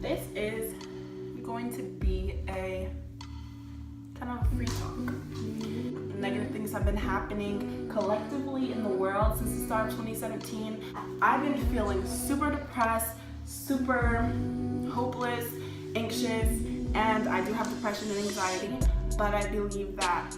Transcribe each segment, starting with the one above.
This is going to be a kind of a free talk. Negative things have been happening collectively in the world since the start of 2017. I've been feeling super depressed, super hopeless, anxious, and I do have depression and anxiety, but I believe that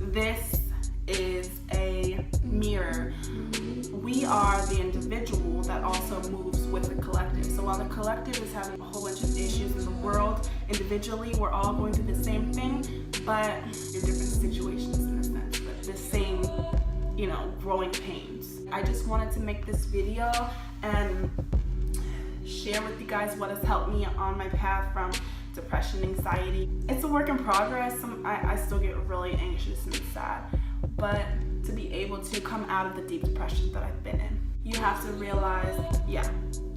this is a mirror. We are the individual that also moves with the collective. So while the collective is having a whole bunch of issues in the world, individually we're all going through the same thing, but in different situations in a sense, but the same, growing pains. I just wanted to make this video and share with you guys what has helped me on my path from depression, anxiety. It's a work in progress. I still get really anxious and sad, but to be able to come out of the deep depression that I've been in, you have to realize,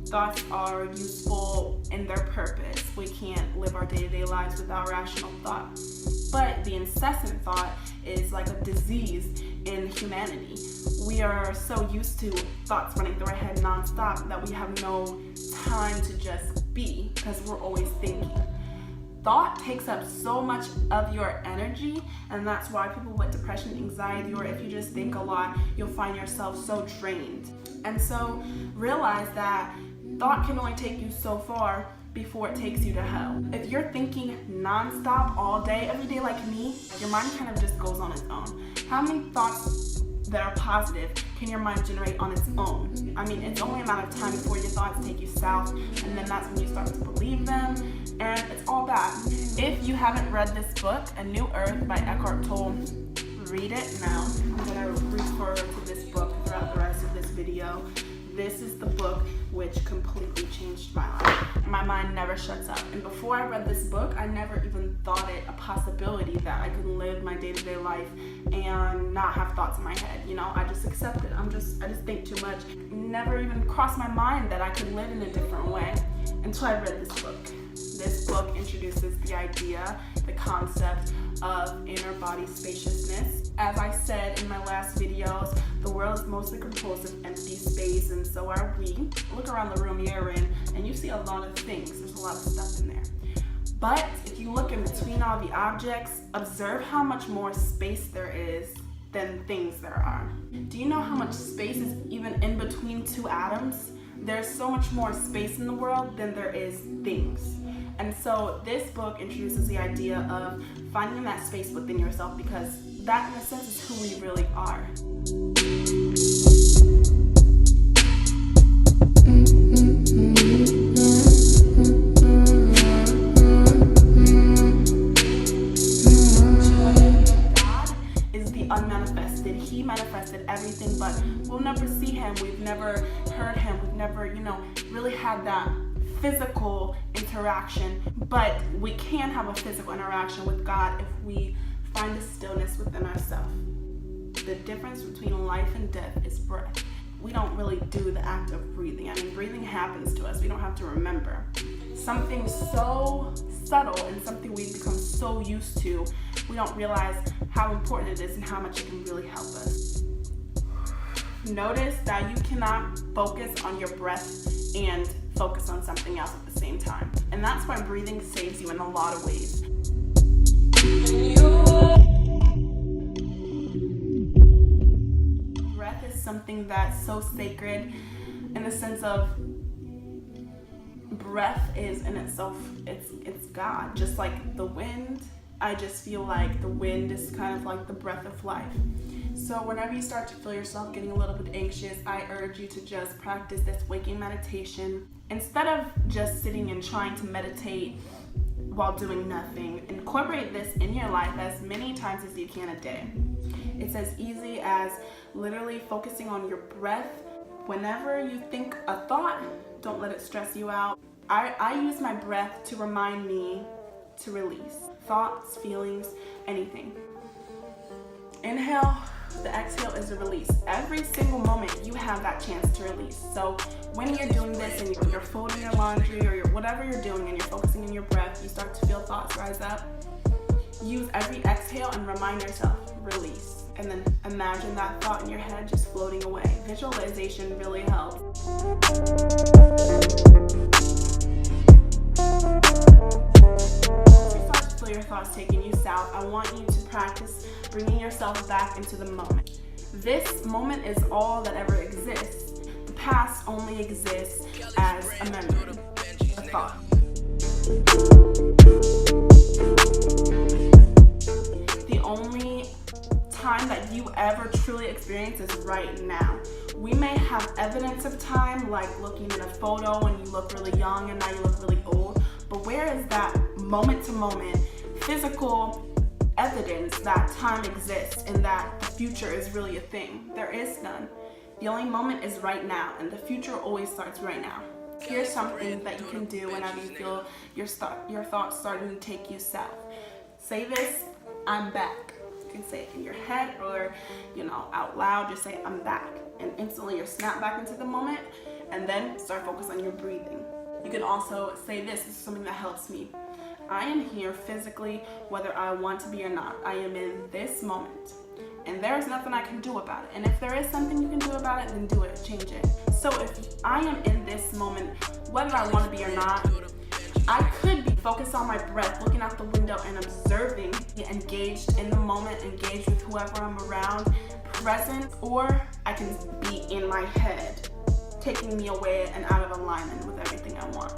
thoughts are useful in their purpose. We can't live our day-to-day lives without rational thought. But the incessant thought is like a disease in humanity. We are so used to thoughts running through our head nonstop that we have no time to just be, because we're always thinking. Thought takes up so much of your energy, and that's why people with depression, anxiety, or if you just think a lot, you'll find yourself so drained. And so realize that thought can only take you so far before it takes you to hell. If you're thinking nonstop all day, every day like me, your mind kind of just goes on its own. How many thoughts that are positive can your mind generate on its own? I mean, it's only a matter of time before your thoughts take you south, and then that's when you start to believe them, and it's all bad. If you haven't read this book, A New Earth by Eckhart Tolle, read it now. I'm gonna refer to this book throughout the rest of this video. This is the book which completely changed my life. My mind never shuts up. And before I read this book, I never even thought it a possibility that I could live my day-to-day life and not have thoughts in my head. I just accept it. I just think too much. Never even crossed my mind that I could live in a different way until I read this book. This book introduces the idea, the concept of inner body spaciousness. As I said in my last videos, the world is mostly composed of empty space, and so are we. Look around the room you're in, and you see a lot of things. There's a lot of stuff in there. But if you look in between all the objects, observe how much more space there is than things there are. Do you know how much space is even in between two atoms? There's so much more space in the world than there is things. And so this book introduces the idea of finding that space within yourself, because that in a sense is who we really are. God is the unmanifested. He manifested everything, but we'll never see him. We've never heard him. We've never, really had that physical interaction, but we can have a physical interaction with God if we find the stillness within ourselves. The difference between life and death is breath. We don't really do the act of breathing. I mean, breathing happens to us. We don't have to remember. Something so subtle and something we've become so used to, we don't realize how important it is and how much it can really help us. Notice that you cannot focus on your breath and focus on something else at the same time. And that's why breathing saves you in a lot of ways. Breath is something that's so sacred in the sense of breath is in itself, it's God. Just like the wind, I just feel like the wind is kind of like the breath of life. So whenever you start to feel yourself getting a little bit anxious, I urge you to just practice this waking meditation. Instead of just sitting and trying to meditate while doing nothing, incorporate this in your life as many times as you can a day. It's as easy as literally focusing on your breath. Whenever you think a thought, don't let it stress you out. I use my breath to remind me to release thoughts, feelings, anything. Inhale. The exhale is a release. Every single moment you have that chance to release. So when you're doing this and you're folding your laundry or whatever you're doing and you're focusing on your breath, you start to feel thoughts rise up. Use every exhale and remind yourself, release. And then imagine that thought in your head just floating away. Visualization really helps. your thoughts taking you south, I want you to practice bringing yourself back into the moment. This moment is all that ever exists. The past only exists as a memory, a thought. The only time that you ever truly experience is right now. We may have evidence of time, like looking at a photo and you look really young and now you look really old, but where is that moment to moment physical evidence that time exists and that the future is really a thing? There is none. The only moment is right now, and the future always starts right now. Here's something that you can do whenever you feel your thoughts starting to take you south. Say this: I'm back. You can say it in your head or, out loud. Just say, I'm back. And instantly you're snapped back into the moment, and then start focus on your breathing. You can also say this is something that helps me. I am here physically, whether I want to be or not. I am in this moment, and there is nothing I can do about it. And if there is something you can do about it, then do it, change it. So if I am in this moment, whether I want to be or not, I could be focused on my breath, looking out the window and observing, engaged in the moment, engaged with whoever I'm around, present, or I can be in my head, taking me away and out of alignment with everything I want.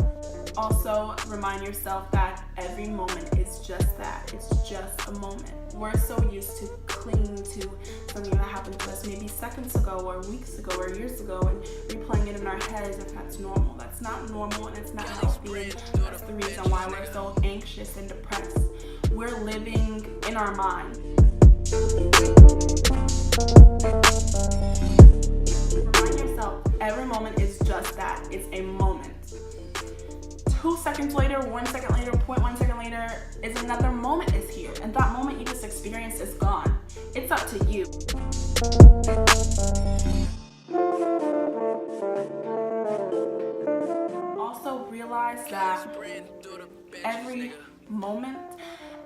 Also, remind yourself that every moment is just that. It's just a moment. We're so used to clinging to something that happened to us maybe seconds ago or weeks ago or years ago and replaying it in our head as if that's normal. That's not normal, and it's not healthy. That's the reason why we're so anxious and depressed. We're living in our mind. Remind yourself, every moment is just that. It's a moment. 2 seconds later, 1 second later, 0.1 second later is another moment is here. And that moment you just experienced is gone. It's up to you. Also realize that every moment,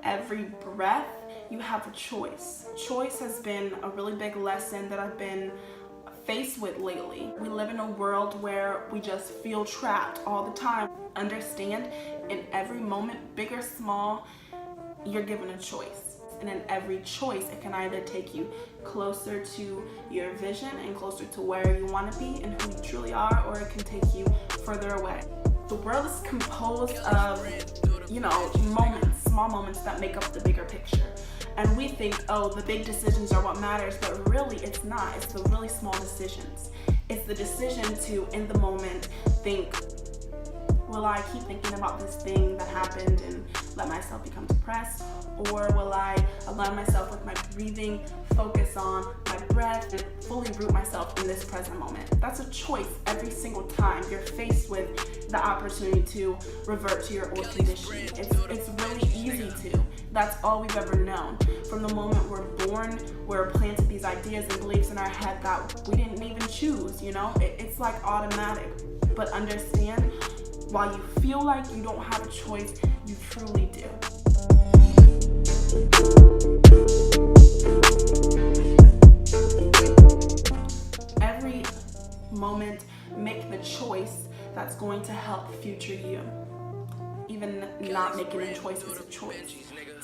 every breath, you have a choice. Choice has been a really big lesson that I've been faced with lately. We live in a world where we just feel trapped all the time. Understand, in every moment, big or small, you're given a choice. And in every choice, it can either take you closer to your vision and closer to where you want to be and who you truly are, or it can take you further away. The world is composed of, moments, small moments that make up the bigger picture. And we think, the big decisions are what matters, but really it's not. It's the really small decisions. It's the decision to, in the moment, think, will I keep thinking about this thing that happened and let myself become depressed? Or will I align myself with my breathing, focus on my breath, and fully root myself in this present moment? That's a choice every single time you're faced with the opportunity to revert to your old condition. It's really easy to. That's all we've ever known. From the moment we're born, we're planted these ideas and beliefs in our head that we didn't even choose, It's like automatic. But understand, while you feel like you don't have a choice, you truly do. Every moment, make the choice that's going to help future you. Even not making a choice is a choice.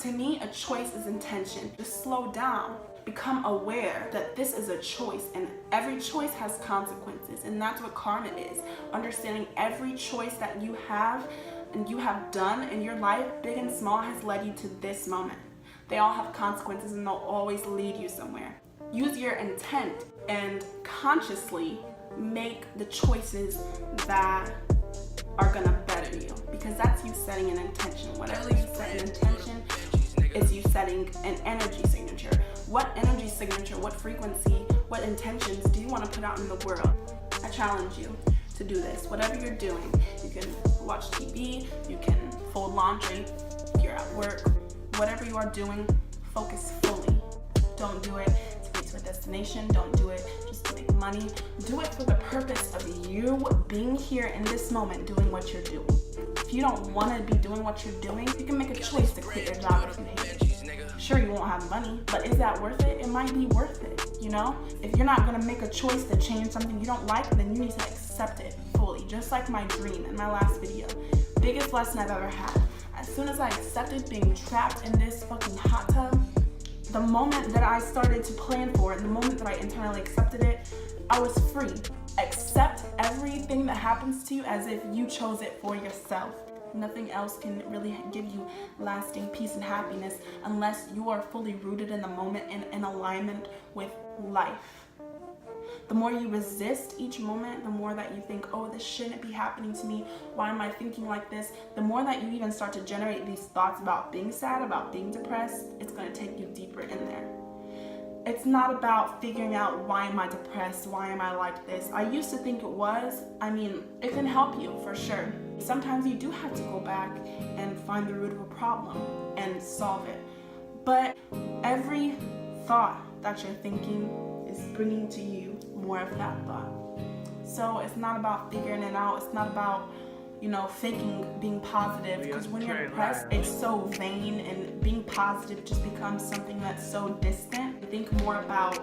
To me, a choice is intention. Just slow down. Become aware that this is a choice, and every choice has consequences, and that's what karma is. Understanding every choice that you have and you have done in your life, big and small, has led you to this moment. They all have consequences, and they'll always lead you somewhere. Use your intent and consciously make the choices that are gonna better you, because that's you setting an intention. Whatever you set an intention is you setting an energy signature. What energy signature, what frequency, what intentions do you want to put out in the world? I challenge you to do this. Whatever you're doing, you can watch TV, you can fold laundry, if you're at work, whatever you are doing, focus fully. Don't do it to get to a destination. Don't do it just to make money. Do it for the purpose of you being here in this moment, doing what you're doing. If you don't want to be doing what you're doing, you can make a choice to quit your job if you hate it. Sure, you won't have money, but is that worth it? It might be worth it, If you're not going to make a choice to change something you don't like, then you need to accept it fully. Just like my dream in my last video. Biggest lesson I've ever had. At soon as I accepted being trapped in this fucking hot tub, the moment that I started to plan for it, the moment that I internally accepted it, I was free. Accept everything that happens to you as if you chose it for yourself. Nothing else can really give you lasting peace and happiness unless you are fully rooted in the moment and in alignment with life. The more you resist each moment, the more that you think, oh, this shouldn't be happening to me. Why am I thinking like this? The more that you even start to generate these thoughts about being sad, about being depressed, it's going to take you deeper in there. It's not about figuring out, why am I depressed? Why am I like this? I used to think it was. I mean, it can help you for sure. Sometimes you do have to go back and find the root of a problem and solve it. But every thought that you're thinking is bringing to you more of that thought. So it's not about figuring it out. It's not about, faking being positive, because when you're depressed, it's so vain, and being positive just becomes something that's so distant. Think more about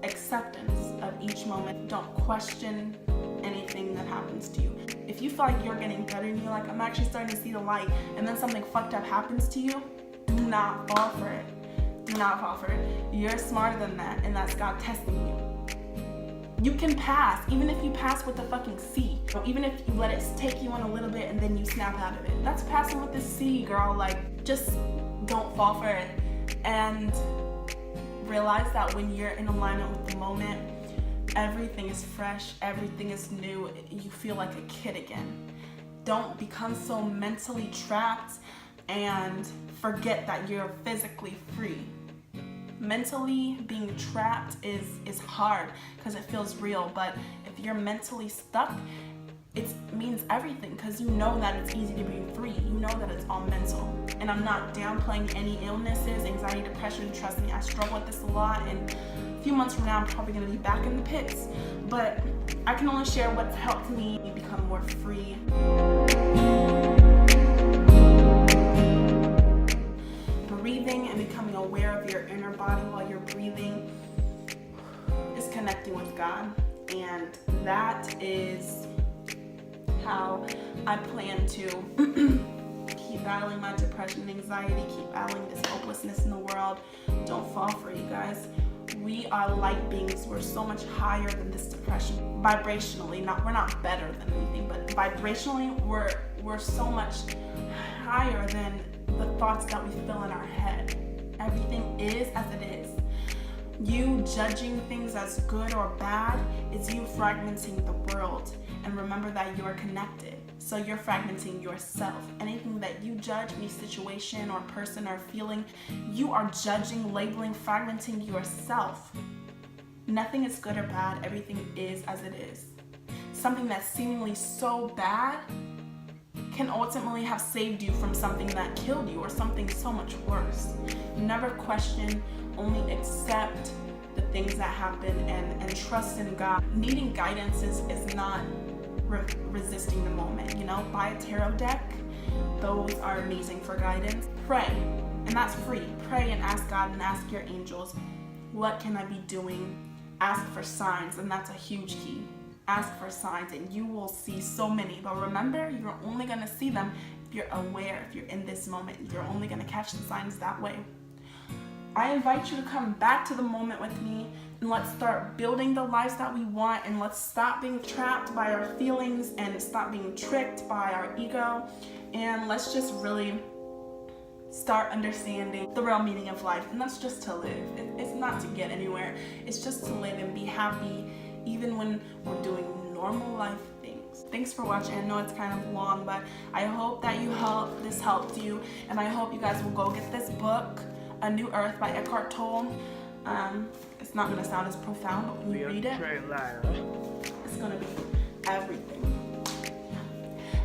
acceptance of each moment. Don't question anything that happens to you. If you feel like you're getting better and you're like, I'm actually starting to see the light, and then something fucked up happens to you, do not fall for it. Do not fall for it. You're smarter than that, and that's God testing you. You can pass, even if you pass with a fucking C. Even if you let it take you on a little bit and then you snap out of it. That's passing with the C, girl. Like, just don't fall for it. And realize that when you're in alignment with the moment, everything is fresh, everything is new. You feel like a kid again. Don't become so mentally trapped and forget that you're physically free. Mentally being trapped is hard because it feels real, but if you're mentally stuck, it means everything, because you know that it's easy to be free. You know that it's all mental. And I'm not downplaying any illnesses, anxiety, depression. Trust me, I struggle with this a lot, and a few months from now I'm probably going to be back in the pits. But I can only share what's helped me become more free. Breathing and becoming aware of your inner body while you're breathing is connecting with God, and that is how I plan to keep battling my depression and anxiety, keep battling this hopelessness in the world. Don't fall for it, you guys. We are light beings. We're so much higher than this depression. Vibrationally, we're not better than anything, but vibrationally, we're so much higher than the thoughts that we feel in our head. Everything is as it is. You judging things as good or bad is you fragmenting the world. And remember that you're connected. So you're fragmenting yourself. Anything that you judge, any situation or person or feeling, you are judging, labeling, fragmenting yourself. Nothing is good or bad. Everything is as it is. Something that's seemingly so bad can ultimately have saved you from something that killed you or something so much worse. Never question, only accept the things that happen and trust in God. Needing guidance is not resisting the moment. Buy a tarot deck. Those are amazing for guidance. Pray, and that's free. Pray and ask God and ask your angels, what can I be doing? Ask for signs, and that's a huge key. Ask for signs and you will see so many. But remember, you're only going to see them if you're aware, if you're in this moment. You're only going to catch the signs that way. I invite you to come back to the moment with me, and let's start building the lives that we want, and let's stop being trapped by our feelings and stop being tricked by our ego, and let's just really start understanding the real meaning of life, and that's just to live. It's not to get anywhere. It's just to live and be happy, even when we're doing normal life things. Thanks for watching. I know it's kind of long, but I hope that this helped you, and I hope you guys will go get this book, A New Earth by Eckhart Tolle. It's not going to sound as profound, but when you read it, it's going to be everything.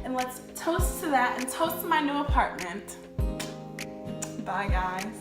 And let's toast to that and toast to my new apartment. Bye, guys.